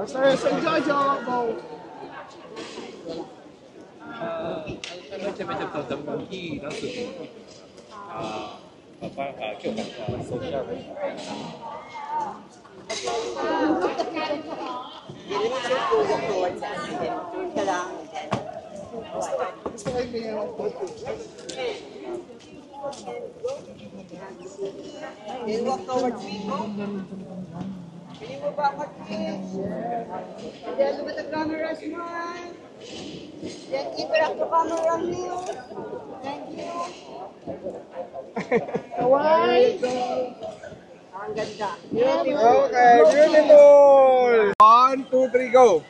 Sir Jojo, go. めちゃめちゃとてもいいなと思って今日からそうじゃない。Walk towards people. Can you move backward, please? Then with the camera, smile. Then keep it up the camera, Neil. Thank you. Hawaii. Ang ganda. Okay, beautiful. 1, 2, 3, go.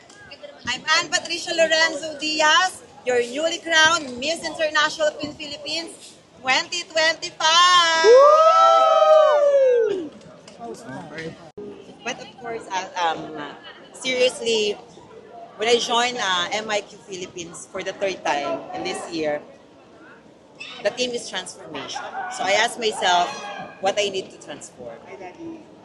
I'm Anne Patricia Lorenzo Diaz, your newly crowned Miss International Philippines 2025. But of course, seriously, when I joined MIQ Philippines for the third time in this year, the theme is transformation. So I asked myself what I need to transform.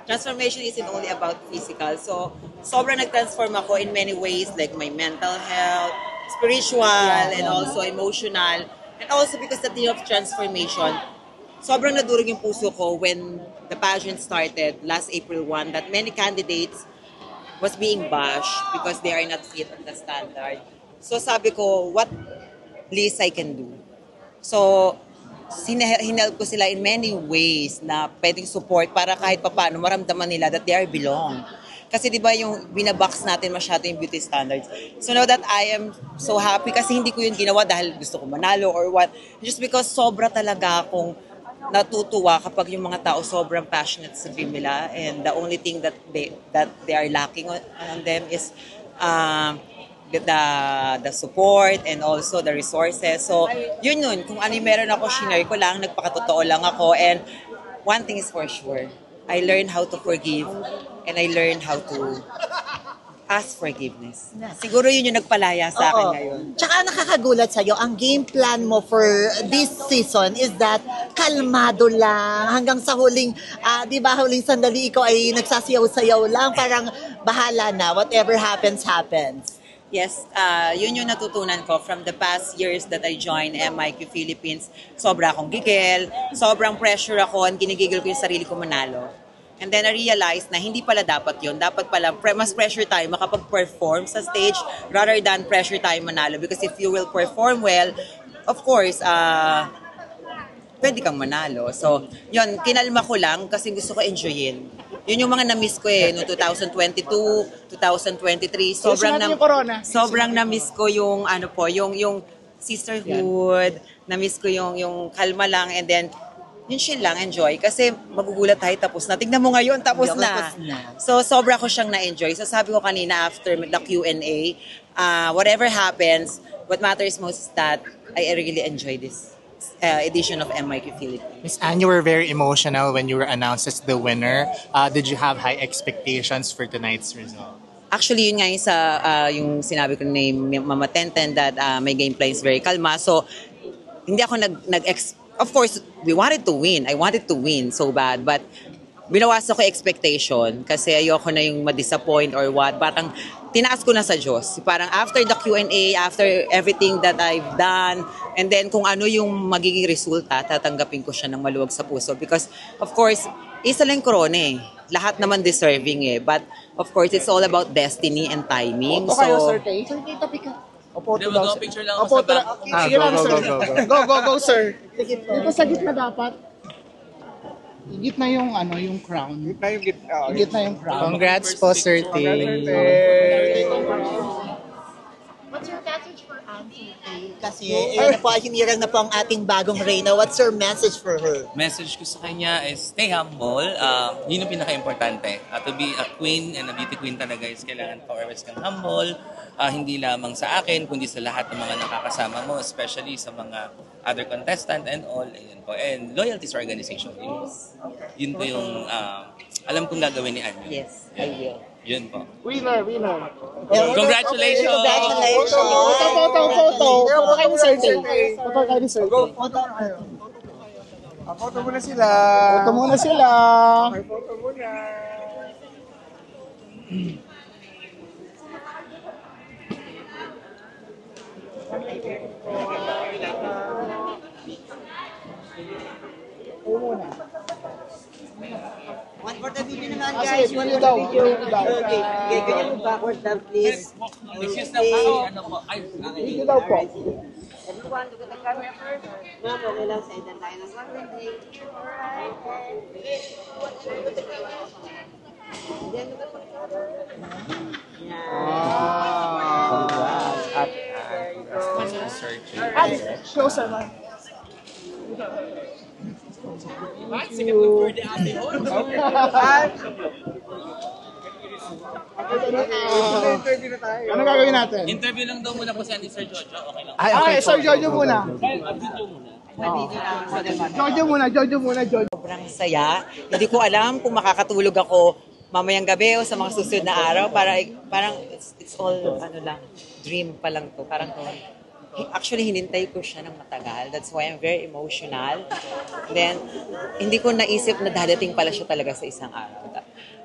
Transformation isn't only about physical. So sobrang nag-transform ako in many ways, like my mental health, spiritual, and also emotional. And also because the theme of transformation, sobrang nadurog yung puso ko when the pageant started last April 1 that many candidates was being bashed because they are not fit on the standard. So sabi ko, what least I can do? So, hinelp ko sila in many ways na pwedeng support para kahit papaano maramdaman nila that they are belong. Kasi di ba yung binabox natin masyado yung beauty standards. So now that I am so happy kasi hindi ko yun ginawa dahil gusto ko manalo or what. Just because sobra talaga akong natutuwa kapag yung mga tao sobrang passionate sa dream nila and the only thing that they are lacking on them is the support and also the resources. So, yun. Kung ano yung meron ako, shinare ko lang, nagpakatotoo lang ako. And one thing is for sure, I learned how to forgive and I learned how to ask forgiveness. Siguro yun yung nagpalaya sa akin ngayon. Tsaka nakakagulat sa'yo, ang game plan mo for this season is that kalmado lang hanggang sa huling, di ba, huling sandali ikaw ay nagsasayaw-sayaw lang, parang bahala na, whatever happens, happens. Yes, yun yung natutunan ko from the past years that I joined MIQ Philippines. Sobra akong gigil, sobrang pressure ako, and ginigigil ko yung sarili ko manalo. And then I realized na hindi pala dapat yun. Dapat pala mas pressure tayo makapag-perform sa stage rather than pressure tayo manalo. Because if you will perform well, of course, pwede kang manalo. So, yun, kinalma ko lang kasi gusto ko enjoyin. Yun yung mga na-miss ko noong 2022, 2023. Sobrang na-miss ko yung yung sisterhood, na-miss ko yung kalma lang, and then yun chill lang, enjoy. Kasi magugulat tayo, tapos na. Tignan mo ngayon, tapos na. So, sobra ko siyang na-enjoy. So, sabi ko kanina after the Q&A, whatever happens, what matters most is that I really enjoy this edition of MIQ Philippines. Miss Anne, you were very emotional when you were announced as the winner. Did you have high expectations for tonight's result? Actually, yun nga yung sinabi ko ni Mama Tenten that my game plan is very kalma. So, hindi ako of course, we wanted to win. I wanted to win so bad. But binawasan ko expectation kasi ayoko na yung ma-disappoint or what. Parang tinaas ko na sa Diyos. Parang after the Q&A, after everything that I've done, and then kung ano yung magiging resulta, tatanggapin ko siya ng maluwag sa puso. Because, of course, isa lang corona eh. Lahat naman deserving eh. But, of course, it's all about destiny and timing. Opo kayo, Sir Tay. Sir Tay, topic ka. Opo, Picture lang ako sa back. Sige lang, sir. Go, sir. Dito sa gitna dapat. Gitna yung yung crown. Gitna yung crown. Congrats po, Sir T. What's your message for Auntie? Kasi hinirang na po ang ating bagong reyna. What's your message for her? Message ko sa kanya is stay humble. Yun yung pinaka-importante. To be a queen and a beauty queen talaga is kailangan pa always kang humble. Hindi lamang sa akin, kundi sa lahat ng mga nakakasama mo, especially sa mga other contestant and all. Ayun po. And loyalty sa organization. Yun po yung alam kong gagawin ni Anne. Yes, I will. Yun po. Winner. Congratulations! Photo. Photo kayo ni Sir Tay. Photo kayo ni Sir Tay. Photo muna sila. Photo muna. One for the video naman, Ah, guys. sige, One video for the daw. video. Daw. Okay. Okay, can you move backward down, please? Excuse na po, ano po, ay, Video daw po. Everyone, look at the camera first. Ma'am, okay lang sa ilan tayo ng one. Thank you. Alright. Then, look at the camera. Closer man. Ano gagawin natin? interview lang daw muna po si Sir Jojo, okay lang. Okay, Sir Jojo muna. Jojo muna. Sobrang saya. Hindi ko alam kung makakatulog ako mamayang gabi o sa mga susunod na araw. Parang it's all dream pa lang to. Actually, hinintay ko siya ng matagal. That's why I'm very emotional. Then, hindi ko naisip na dadating pala siya talaga sa isang araw.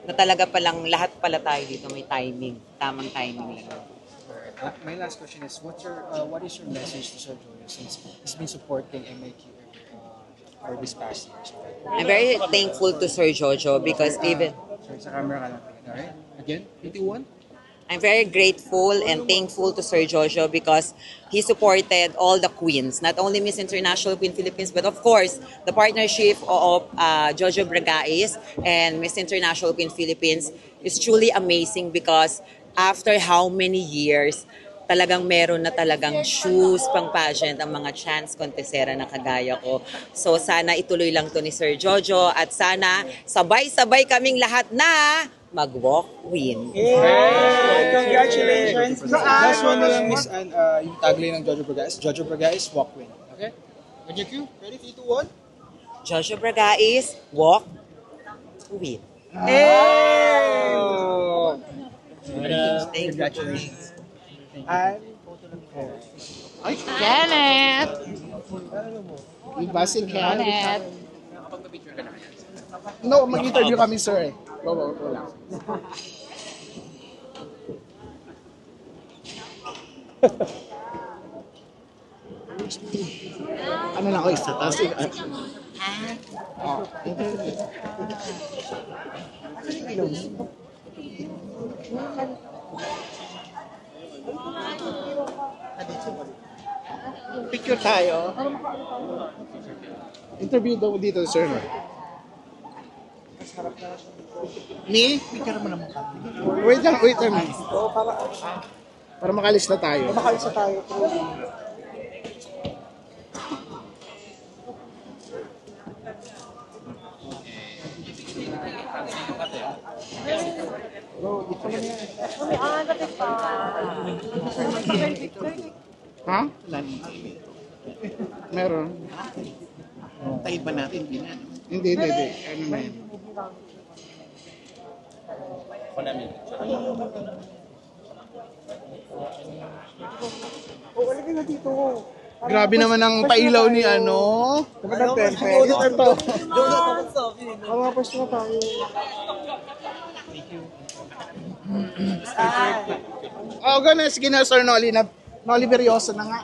Na talaga palang lahat pala tayo dito may timing. Tamang timing lang. My last question is, what is your message to Sir Jojo since he's been supporting MIQ for this past years? I'm very thankful to Sir Jojo because even... Sorry, sa camera ka lang. Alright? Again, 21? I'm very grateful and thankful to Sir Jojo because he supported all the queens, not only Miss International Queen Philippines, but of course, the partnership of Jojo Bragais and Miss International Queen Philippines is truly amazing because after how many years, talagang meron na talagang shoes pang pageant ang mga chance contestera na kagaya ko. So sana ituloy lang to ni Sir Jojo at sana sabay-sabay kaming lahat na mag-walk queen. Congratulations! Last one na lang, Miss Anne, yung tagline ng Jojo Bragais. Jojo Bragais, walk win. Okay? On your cue, ready? 3, 2, 1? Jojo Bragais, walk queen. Thank you. Congratulations. Ay, Kenneth! Iba si Kenneth. No, mag-interview kami, sir. Go lang. Ano lang ako isa? Tapos, picture tayo. Interview daw dito, sir. Me? Picture mo naman kami. Wait lang. Para makalis na tayo. Ha? Meron. Tayo ba natin? Hindi. Ano na yun? Grabe naman ang pailaw ni ano. Ito. Oh, gano'n. Sige na, Sir Nolly. Nolly Berioso na nga.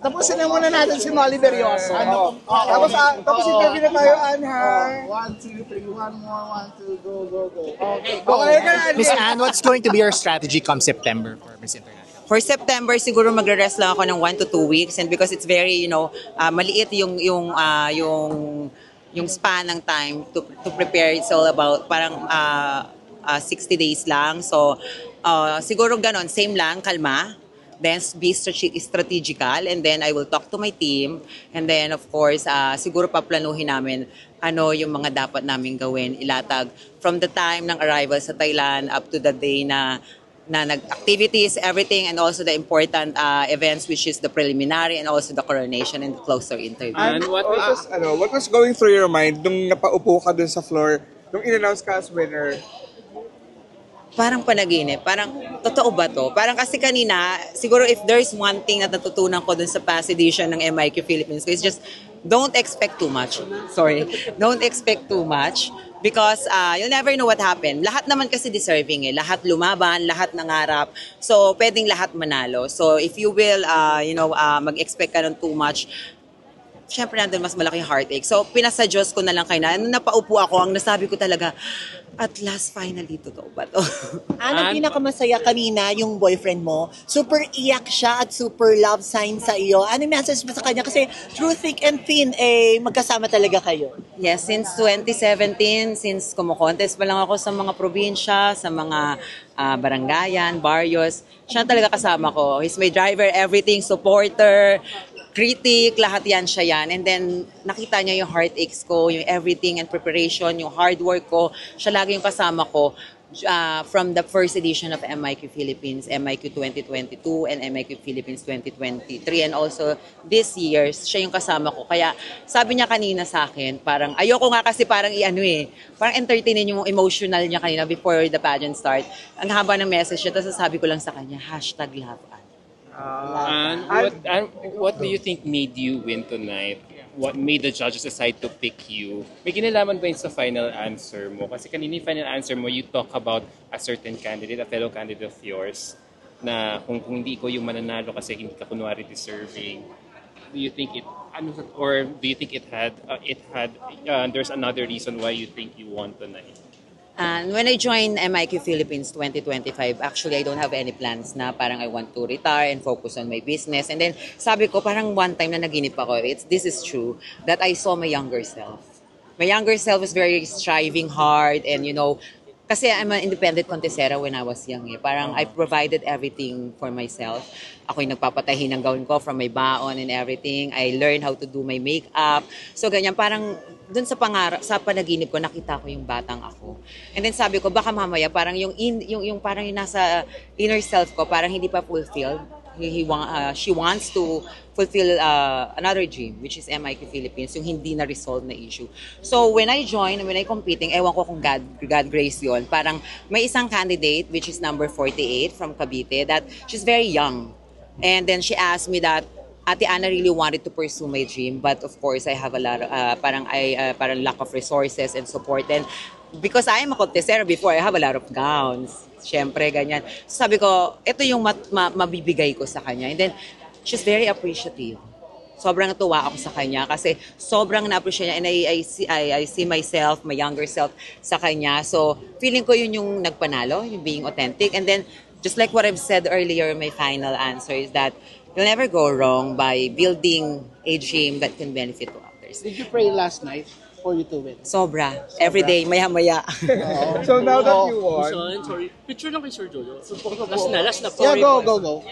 Tapusin na muna natin si Nolly Berioso. Tapos interview na tayo, Anne, ha? 1, 2, 3. One more. 1, 2, go. Okay, go. Okay ka, Anne. Miss Anne, what's going to be your strategy come September for Miss International? For September, siguro magre-rest lang ako ng 1 to 2 weeks and because it's very, maliit yung span ng time to prepare. It's all about parang 60 days lang. So, siguro ganon, same lang, kalma. Then be strategical and then I will talk to my team and then of course siguro paplanuhin namin ano yung mga dapat namin gawin, ilatag from the time ng arrival sa Thailand up to the day na nag-activities, everything, and also the important events which is the preliminary and also the coronation and the closer interview. And what was going through your mind nung napaupo ka dun sa floor, nung in-announce ka as winner? Parang panaginip. Parang, totoo ba to? Parang kasi kanina, siguro if there's one thing na natutunan ko dun sa past edition ng MIQ Philippines, it's just don't expect too much. Sorry. Don't expect too much because you'll never know what happened. Lahat naman kasi deserving eh. Lahat lumaban, lahat nangarap. So, pwedeng lahat manalo. So, if you will, mag-expect ka ng too much, syempre nandun mas malaking heartache. So, pinasa Diyos ko na lang kayo na. Nung napaupo ako, ang nasabi ko talaga, at last, finally, totoo ba to? Ang pinakamasaya kanina, yung boyfriend mo, super iyak siya at super love sign sa iyo. Ano yung message mo sa kanya? Kasi through thick and thin, magkasama talaga kayo. Yes, since 2017, since kumukontest pa lang ako sa mga probinsya, sa mga barangayan, barrios, siya talaga kasama ko. He's my driver, everything, supporter, critic, lahat yan siya yan. And then, nakita niya yung heartaches ko, yung everything and preparation, yung hard work ko. Siya lagi yung kasama ko from the first edition of MIQ Philippines, MIQ 2022 and MIQ Philippines 2023. And also, this year, siya yung kasama ko. Kaya, sabi niya kanina sa akin, parang, ayoko nga kasi parang parang entertainin yung emotional niya kanina before the pageant start. Ang haba ng message niya, tapos sabi ko lang sa kanya, #love. And what do you think made you win tonight? What made the judges decide to pick you? May kinalaman ba yun sa final answer mo? Kasi kanina yung final answer mo, you talk about a certain candidate, a fellow candidate of yours, na kung hindi ko yung mananalo kasi hindi ka kunwari deserving. Do you think there's another reason why you think you won tonight? And when I joined MIQ Philippines 2025, actually I don't have any plans na parang I want to retire and focus on my business. And then sabi ko parang one time na naginip ako, this is true, that I saw my younger self. My younger self was very striving hard and kasi I'm an independent contestera when I was young eh. Parang I provided everything for myself. Ako yung nagpapatahi ng gown ko from my baon and everything. I learned how to do my makeup. So ganyan, parang dun sa sa panaginip ko, nakita ko yung batang ako. And then sabi ko, baka mamaya parang yung parang yung nasa inner self ko, parang hindi pa fulfilled. She wants to fulfill another dream, which is MIQ Philippines, yung hindi na-resolve na issue. So, when I competing, ewan ko kung God grace yun, parang may isang candidate, which is number 48 from Cavite, that she's very young. And then she asked me that, Ate Ana really wanted to pursue my dream, but of course, I have a lot of, parang lack of resources and support. And because I am a contestant before, I have a lot of gowns. Siyempre, ganyan. So sabi ko, ito yung mabibigay ko sa kanya. And then, she's very appreciative. Sobrang tuwa ako sa kanya kasi sobrang na-appreciate niya. And I see myself, my younger self sa kanya. So, feeling ko yun yung nagpanalo, yung being authentic. And then, just like what I've said earlier, my final answer is that you'll never go wrong by building a dream that can benefit to others. Did you pray last night for you to win? Sobra. Every day, maya-maya. So now that you won, Sorry, picture lang kay Sir Jojo. Last na po. Yeah, go.